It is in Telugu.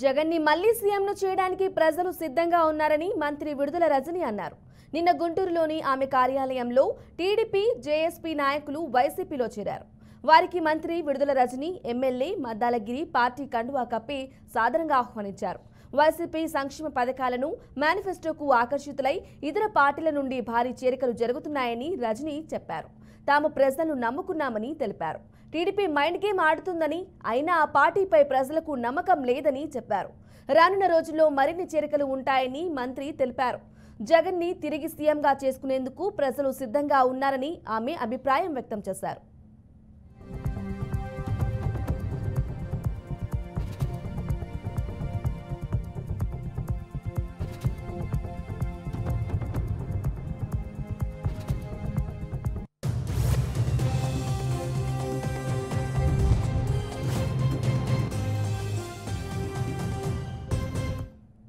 జగన్ని మళ్లీ సీఎంను చేయడానికి ప్రజలు సిద్ధంగా ఉన్నారని మంత్రి విడుదల రజని అన్నారు. నిన్న గుంటూరులోని ఆమె కార్యాలయంలో టీడీపీ, జేఎస్పీ నాయకులు వైసీపీలో చేరారు. వారికి మంత్రి విడుదల రజని, ఎమ్మెల్యే మద్దాలగిరి పార్టీ కండువా కప్పి సాదరంగా ఆహ్వానించారు. వైసీపీ సంక్షేమ పథకాలను మేనిఫెస్టోకు ఆకర్షితులై ఇతర పార్టీల నుండి భారీ చేరికలు జరుగుతున్నాయని రజని చెప్పారు. తాము ప్రజలను నమ్ముకున్నామని తెలిపారు. టీడీపీ మైండ్ గేమ్ ఆడుతుందని, అయినా ఆ పార్టీపై ప్రజలకు నమ్మకం లేదని చెప్పారు. రానున్న రోజుల్లో మరిన్ని చేరికలు ఉంటాయని మంత్రి తెలిపారు. జగన్ని తిరిగి సీఎంగా చేసుకునేందుకు ప్రజలు సిద్ధంగా ఉన్నారని ఆమె అభిప్రాయం వ్యక్తం చేశారు.